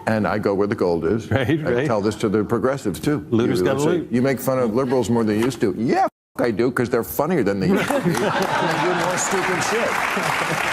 And I go where the gold is. Right. I tell this to the progressives, too. Looters got to loot. You make fun of liberals more than you used to. Yeah, I do, because they're funnier than they used to be. And they do more stupid shit.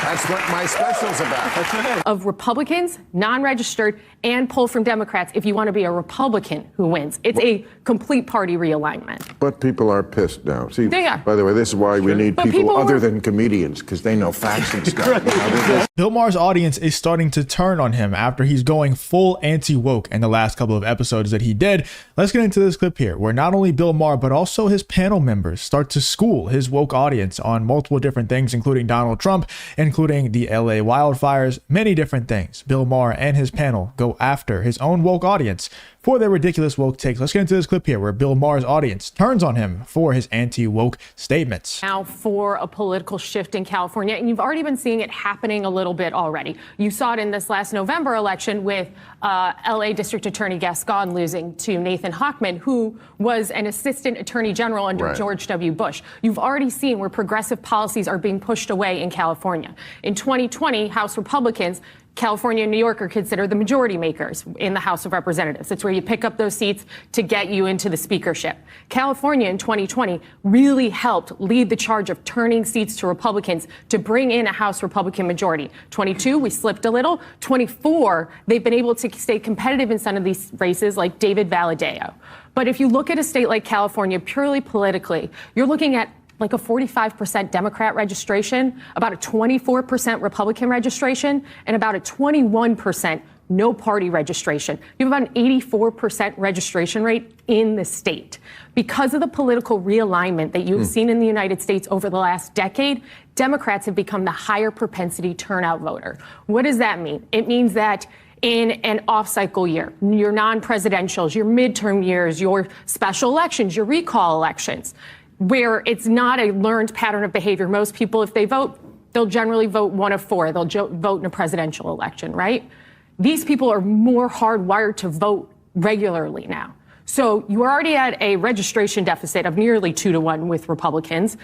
That's what my special's about. That's right. Of Republicans, non-registered, and pull from Democrats if you want to be a Republican who wins. It's a complete party realignment. But people are pissed now. See, They are. By the way, this is why we need people other than comedians, because they know facts and stuff. Bill Maher's audience is starting to turn on him after he's going full anti-woke in the last couple of episodes that he did. Let's get into this clip here, where not only Bill Maher, but also his panel members start to school his woke audience on multiple different things, including Donald Trump, including the LA wildfires, many different things. Bill Maher and his panel go after his own woke audience for their ridiculous woke takes. Let's get into this clip here where Bill Maher's audience turns on him for his anti-woke statements. Now for a political shift in California, and you've already been seeing it happening a little bit already. You saw it in this last November election with LA District Attorney Gascon losing to Nathan Hochman, who was an assistant attorney general under George W. Bush. You've already seen where progressive policies are being pushed away in California. In 2020, House Republicans, California and New York are considered the majority makers in the House of Representatives. It's where you pick up those seats to get you into the speakership. California in 2020 really helped lead the charge of turning seats to Republicans to bring in a House Republican majority. 22, we slipped a little. 24, they've been able to stay competitive in some of these races like David Valadao. But if you look at a state like California purely politically, you're looking at like a 45% Democrat registration, about a 24% Republican registration, and about a 21% no party registration. You have about an 84% registration rate in the state. Because of the political realignment that you've seen in the United States over the last decade, Democrats have become the higher propensity turnout voter. What does that mean? It means that in an off-cycle year, your non-presidentials, your midterm years, your special elections, your recall elections, where it's not a learned pattern of behavior. Most people, if they vote, they'll generally vote one of four. They'll vote in a presidential election, right? These people are more hardwired to vote regularly now. So you already had a registration deficit of nearly 2-to-1 with Republicans.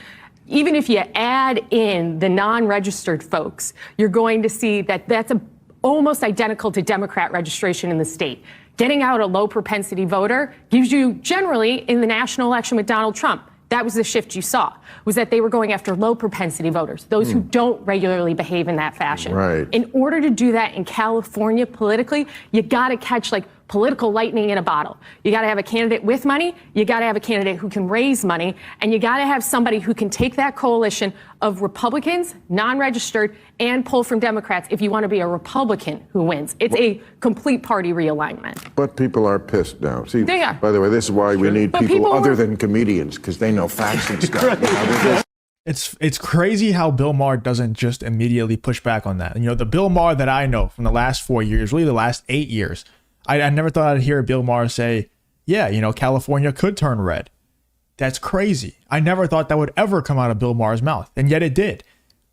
Even if you add in the non-registered folks, you're going to see that that's almost identical to Democrat registration in the state. Getting out a low propensity voter gives you generally in the national election with Donald Trump. That was the shift you saw, was that they were going after low propensity voters, those who don't regularly behave in that fashion. Right. In order to do that in California politically, you got to catch like political lightning in a bottle. You got to have a candidate with money. You got to have a candidate who can raise money. And you got to have somebody who can take that coalition of Republicans, non-registered, and pull from Democrats if you want to be a Republican who wins. It's a complete party realignment. But people are pissed now. See, They are. by the way, this is why we need people other than comedians, because they know facts and stuff. It's crazy how Bill Maher doesn't just immediately push back on that. You know, the Bill Maher that I know from the last 4 years, really the last 8 years, I never thought I'd hear Bill Maher say, yeah, you know, California could turn red. That's crazy. I never thought that would ever come out of Bill Maher's mouth, and yet it did.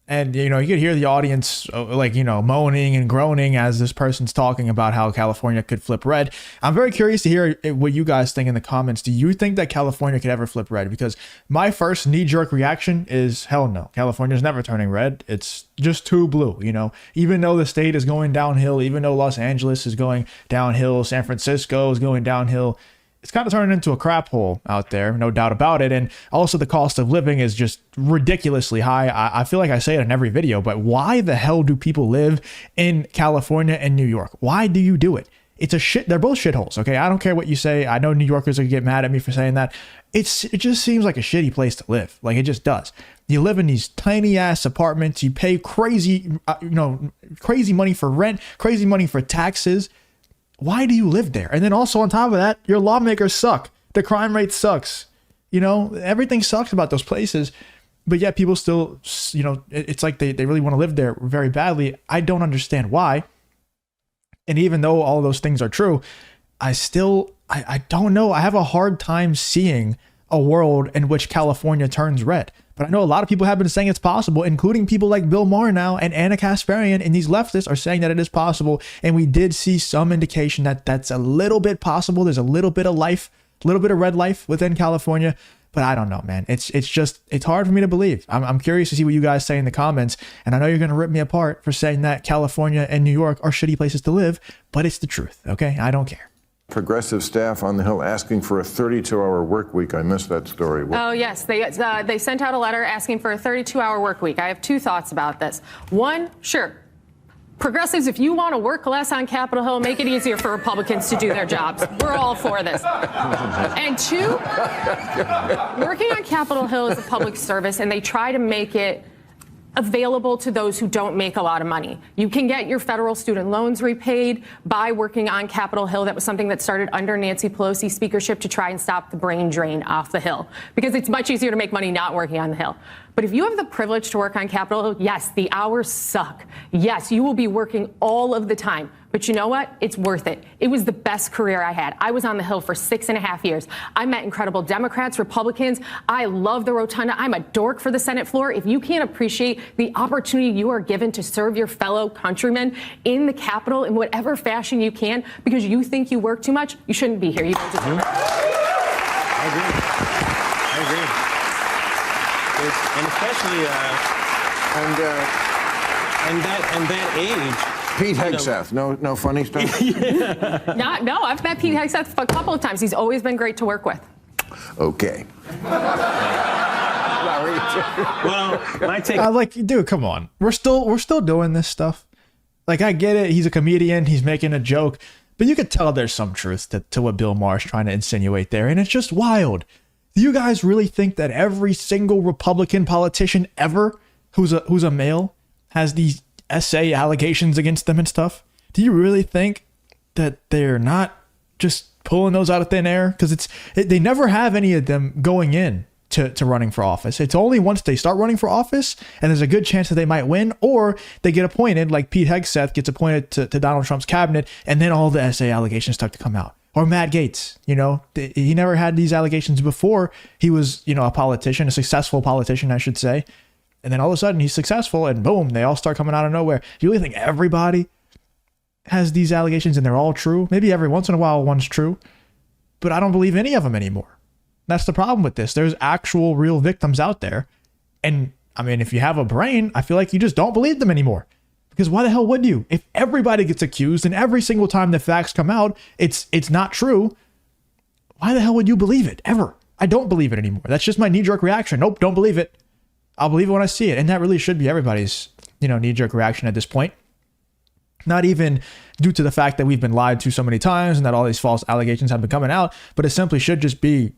And, you know, you could hear the audience, like, you know, moaning and groaning as this person's talking about how California could flip red. I'm very curious to hear what you guys think in the comments. Do you think that California could ever flip red? Because my first knee-jerk reaction is, hell no. California's never turning red. It's just too blue, you know. Even though the state is going downhill, even though Los Angeles is going downhill, San Francisco is going downhill, it's kind of turning into a crap hole out there, no doubt about it. And also the cost of living is just ridiculously high. I feel like I say it in every video, but why the hell do people live in California and New York? Why do you do it? It's a shit. They're both shitholes. Okay. I don't care what you say. I know New Yorkers are gonna get mad at me for saying that. It just seems like a shitty place to live. Like it just does. You live in these tiny ass apartments. You pay crazy, crazy money for rent, crazy money for taxes. Why do you live there? And then also on top of that, your lawmakers suck. The crime rate sucks. You know, everything sucks about those places. But yet people still, you know, it's like they really want to live there very badly. I don't understand why. And even though all those things are true, I don't know. I have a hard time seeing a world in which California turns red. But I know a lot of people have been saying it's possible, including people like Bill Maher now and Anna Kasparian, and these leftists are saying that it is possible. And we did see some indication that that's a little bit possible. There's a little bit of life, a little bit of red life within California. But I don't know, man. It's hard for me to believe. I'm curious to see what you guys say in the comments. And I know you're going to rip me apart for saying that California and New York are shitty places to live, but it's the truth, okay? I don't care. Progressive staff on the Hill asking for a 32-hour work week. I missed that story. Oh, yes. They sent out a letter asking for a 32-hour work week. I have two thoughts about this. One, sure. Progressives, if you want to work less on Capitol Hill, make it easier for Republicans to do their jobs. We're all for this. And two, working on Capitol Hill is a public service, and they try to make it available to those who don't make a lot of money. You can get your federal student loans repaid by working on Capitol Hill. That was something that started under Nancy Pelosi's speakership to try and stop the brain drain off the Hill, because it's much easier to make money not working on the Hill. But if you have the privilege to work on Capitol Hill, yes, the hours suck. Yes, you will be working all of the time. But you know what? It's worth it. It was the best career I had. I was on the Hill for 6.5 years. I met incredible Democrats, Republicans. I love the rotunda. I'm a dork for the Senate floor. If you can't appreciate the opportunity you are given to serve your fellow countrymen in the Capitol in whatever fashion you can because you think you work too much, you shouldn't be here. You don't deserve it. I agree. And especially and that age. Pete Hegseth, no funny stuff? No, I've met Pete Hegseth a couple of times. He's always been great to work with. Okay. Well, my take. Like, dude, come on. We're still doing this stuff. Like, I get it. He's a comedian. He's making a joke. But you could tell there's some truth to what Bill Maher is trying to insinuate there. And it's just wild. Do you guys really think that every single Republican politician ever who's a male has these essay allegations against them and stuff? Do you really think that they're not just pulling those out of thin air? Because they never have any of them going in to running for office. It's only once they start running for office and there's a good chance that they might win, or they get appointed, like Pete Hegseth gets appointed to Donald Trump's cabinet, and then all the essay allegations start to come out. Or Matt Gaetz, he never had these allegations before. He was, a politician, a successful politician, I should say. And then all of a sudden he's successful and boom, they all start coming out of nowhere. Do you really think everybody has these allegations and they're all true? Maybe every once in a while one's true, but I don't believe any of them anymore. That's the problem with this. There's actual real victims out there. And I mean, if you have a brain, I feel like you just don't believe them anymore. Because why the hell would you? If everybody gets accused and every single time the facts come out, it's not true, why the hell would you believe it? Ever. I don't believe it anymore. That's just my knee-jerk reaction. Nope, don't believe it. I'll believe it when I see it. And that really should be everybody's, knee-jerk reaction at this point. Not even due to the fact that we've been lied to so many times and that all these false allegations have been coming out, but it simply should just be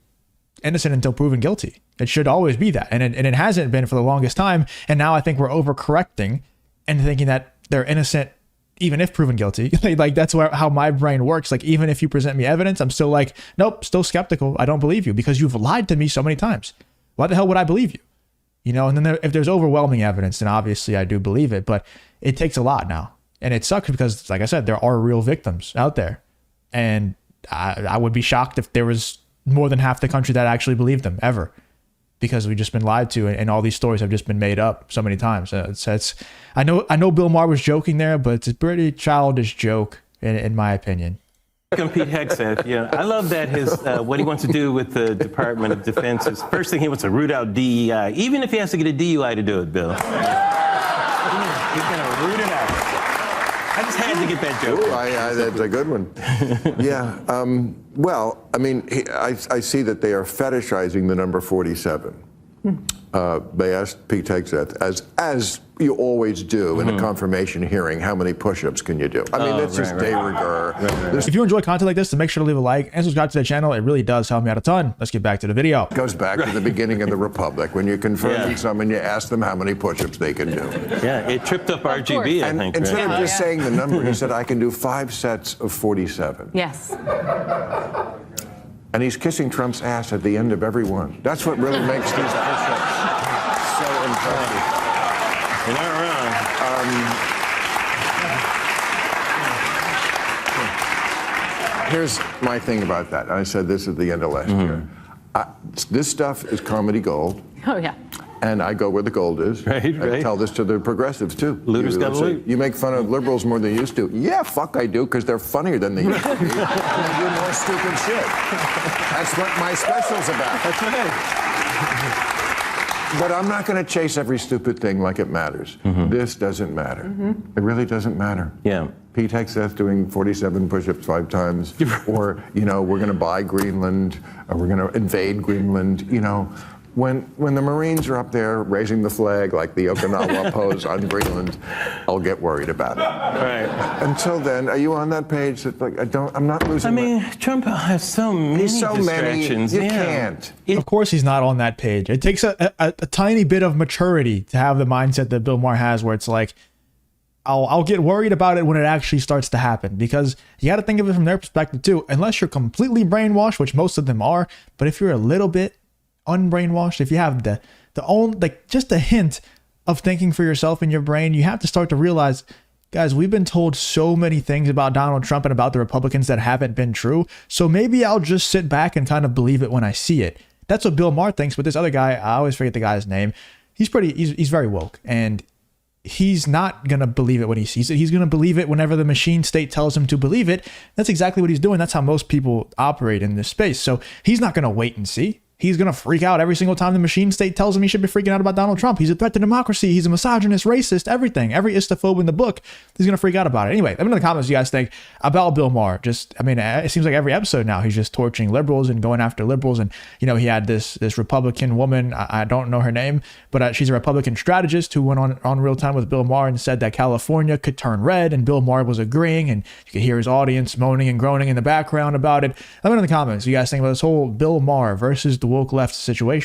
innocent until proven guilty. It should always be that. And it hasn't been for the longest time. And now I think we're overcorrecting and thinking that they're innocent even if proven guilty. Like that's how my brain works. Like, even if you present me evidence, I'm still like, nope, still skeptical. I don't believe you because you've lied to me so many times. Why the hell would I believe you? And then if there's overwhelming evidence, then obviously I do believe it, but it takes a lot now. And it sucks because, like I said, there are real victims out there. And I would be shocked if there was more than half the country that actually believed them ever, because we've just been lied to and all these stories have just been made up so many times. I know Bill Maher was joking there, but it's a pretty childish joke in my opinion. Pete Hegseth, I love that his what he wants to do with the Department of Defense is first thing he wants to root out DEI, even if he has to get a DUI to do it, Bill. He's gonna root it out. I just had to get that joke. Ooh, that's a good one. Yeah. Well, I mean, I see that they are fetishizing the number 47. They asked Pete Hegseth, as you always do in a confirmation hearing, how many push-ups can you do? I mean, that's just de rigueur. If you enjoy content like this, then make sure to leave a like and subscribe to the channel. It really does help me out a ton. Let's get back to the video. It goes back to the beginning of the Republic. When you're confirming someone, you ask them how many push-ups they can do. Yeah, it tripped up RGB, I think. Instead of just saying the number, he said, I can do 5 sets of 47. Yes. And he's kissing Trump's ass at the end of every one. That's what really makes these push-ups so impressive. You're not wrong. Here's my thing about that. I said this at the end of last year. This stuff is comedy gold. Oh, yeah. And I go where the gold is. Right, I right. tell this to the progressives, too. Looters gotta say, loot. you make fun of liberals more than you used to. Yeah, fuck I do, because they're funnier than they used to be. And they do more stupid shit. That's what my special's about. That's right. But I'm not going to chase every stupid thing like it matters. This doesn't matter. It really doesn't matter. Yeah. Pete Hegseth doing 47 push-ups 5 times, or, you know, we're going to buy Greenland, or we're going to invade Greenland, you know. When the Marines are up there raising the flag like the Okinawa pose on Greenland, I'll get worried about it. Right. Until then, are you on that page? That, like, I'm not losing. I mean, Trump has so many distractions. You can't. Of course, he's not on that page. It takes a tiny bit of maturity to have the mindset that Bill Maher has, where it's like, I'll get worried about it when it actually starts to happen, because you got to think of it from their perspective too. Unless you're completely brainwashed, which most of them are, but if you're a little bit unbrainwashed, if you have just a hint of thinking for yourself in your brain, you have to start to realize, guys, we've been told so many things about Donald Trump and about the Republicans that haven't been true. So maybe I'll just sit back and kind of believe it when I see it. That's what Bill Maher thinks. But this other guy, I always forget the guy's name. He's very woke, and he's not going to believe it when he sees it. He's going to believe it whenever the machine state tells him to believe it. That's exactly what he's doing. That's how most people operate in this space. So he's not going to wait and see. He's going to freak out every single time the machine state tells him he should be freaking out about Donald Trump. He's a threat to democracy. He's a misogynist, racist, everything. Every istophobe in the book, he's going to freak out about it. Anyway, let me know in the comments what you guys think about Bill Maher. It seems like every episode now he's just torching liberals and going after liberals. And, you know, he had this Republican woman, I don't know her name, but she's a Republican strategist who went on Real Time with Bill Maher and said that California could turn red, and Bill Maher was agreeing, and you could hear his audience moaning and groaning in the background about it. Let me know in the comments what you guys think about this whole Bill Maher versus the woke left situation.